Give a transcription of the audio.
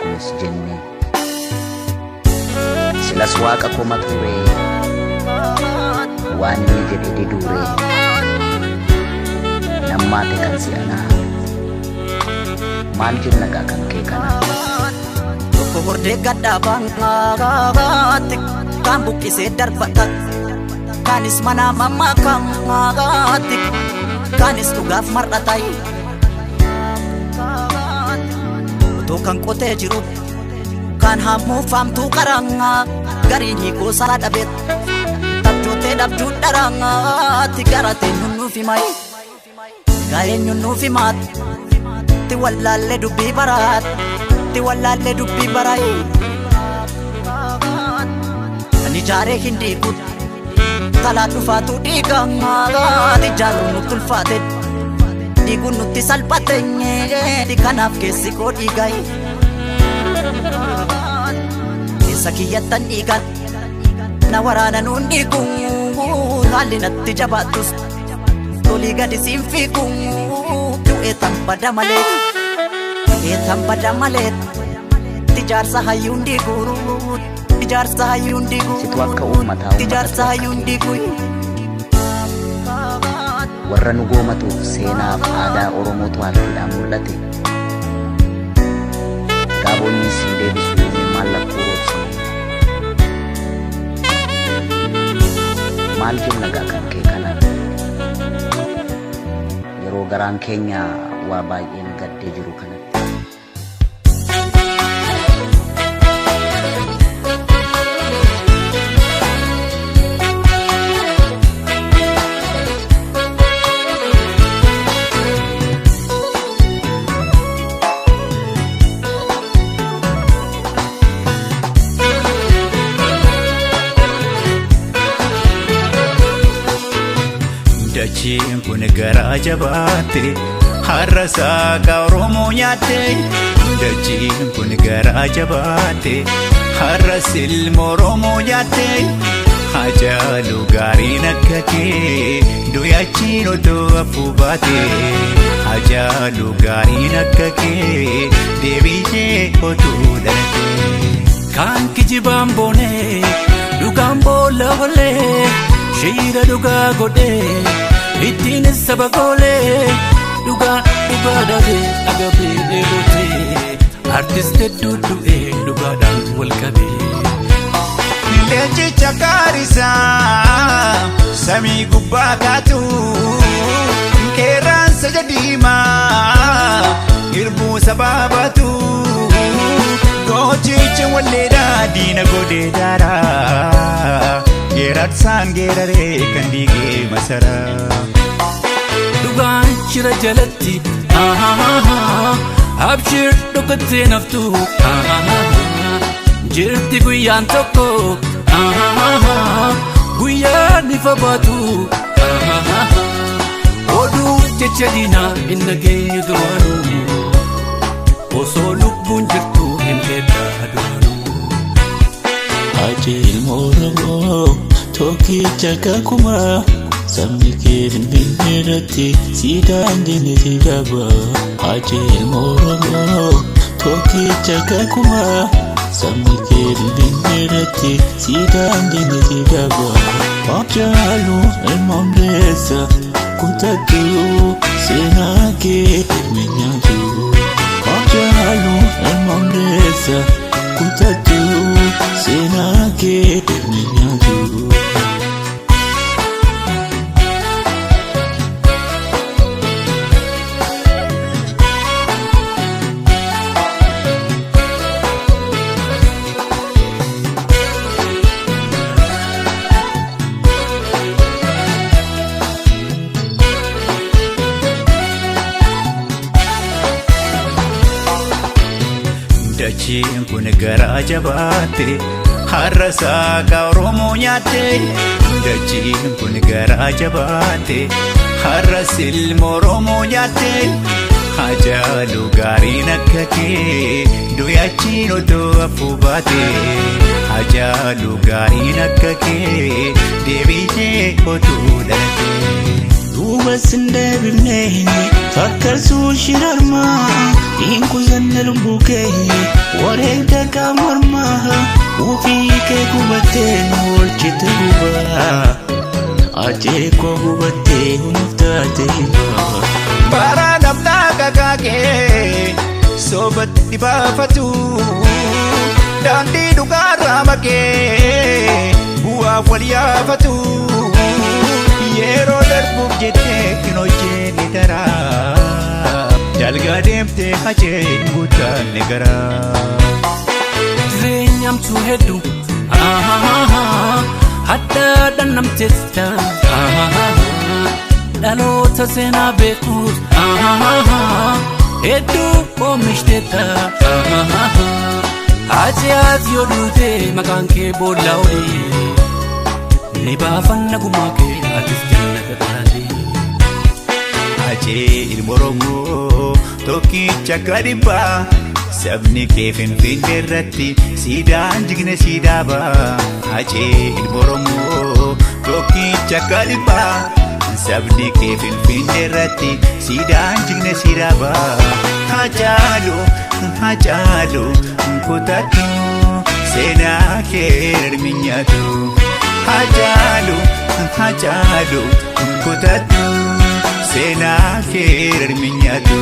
kunis jenne silas waaqa koma ture waan inni jedhe didure nammaate kan si'anaa maal jenna gaa kan kee kana tokko hordee gadhaabaatti kan buqqisee darbata kanis mana mammaa kamaatti kanis dhugaaf mar'atai otoo kan qotee jiru kan hammuufamtuu qaranga garii hiikoo sala dhabeet tabjootee dhabduu dharangaatti garatee nyunnuuf himai gaa'een nyunnuuf himaat ti wallaallee dubbii baraat ti wallaallee dubbii barai ani jaaree hin diikut talaa dhufaatu dhiigaati jaaluun nutti ulfaate dhiiguun nutti salphateenye kanaaf keessi koo dhiigai keessa kiyyattan dhiigan na waraana nuun dhiigu haalli natti jabaattus tolii gadi siin fiigu du'eetan bada malee du'eetan bada malee tijaarsa hayyuun dhiigu tijaarsa hayyuun dhiigu situ akka uummataa tijaarsa hayyuun dhiigu warra nu goomatuuf seenaaf aadaa Oromootu harkiidhaan mul'ate gaabonni siin deebisuu mallattoo roobsine maal jenna gaa kan kee kana yeroo garaan keenya waa baay'een gaddee jiru kanatti dachiin kun garaa jabaate har'a saaqa Oromoo nyaatte dachiin kun garaa jabaate har'a silma Oromoo nyaatte hajaalu gaariin akka kee du'aachiin otoo afuu baate hajaalu gaariin akka kee deebitee otoo dhalate kan kijibaan boonee dhugaan boolla olee shiira dhugaa godhee ittiin saba goolee dhugaa dhabee agabee dheebotee artist hedduu du'ee dhugaadhaan wal qabee leenjicha gaarisaa samii gubbaa kaatu qeerransa jadiimaa hirbuu sabaabatu goochicha walleedhaa diina godhee daaraa geerat sangeeraree kan diigee masaraa dhugaan shira jalatti abshir dhugattee naftu jirti guyyaan tokko guyyaan ifa baatu oduu jecha diinaa hin dhageenye duraanuu osoo lubbuun jirtu hin beektaa duraanuu ilma Oromoo tokkicha kakuma sabni kee Finfinnee irratti siidaan diiniti dhaba ilma Oromoo tokkicha kakuma sabni kee Finfinnee irratti siidaan diiniti dhaba Haacaaluu ilma Hundeessaa kutattu seenaa kee ilmi nyaatu Haacaaluu ilma Hundeessaa kutattu seenaa kee ilmi nyaatu dachiin kun garaa jabaate har'a saaqa Oromoo nyaatte dachiin kun garaa jabaate har'a silma Oromoo nyaatte hajaalu gaariin akka kee du'aachiin otoo afuu baate hajaalu gaariin akka kee deebitee otoo dhalate duuba sin deebifnee takka Garsu shirarma inku zannal buke wore daga marma ufi ke kubate nol chituba aje ko kubate muftate bara namta kakake sobat dibafatu dandi dugara make buah waliyafatu yero darbuk jete kinoje nitara jalga demte haje butan negara Zinyam tu hedu hatta danam testa dalota sena bekus hedu omishteta Ajiat yodute makanke bolaudi Nibafan nagumake atistina katali aje ilmoromo toki chakadiba sabni kefin finderati sida anjigne sida ba aje ilmoromo toki chakadiba sabni kefin finderati sida anjigne sida ba hajalu kutatu sena kher minyatu hajalu kutatu sena kher minyatu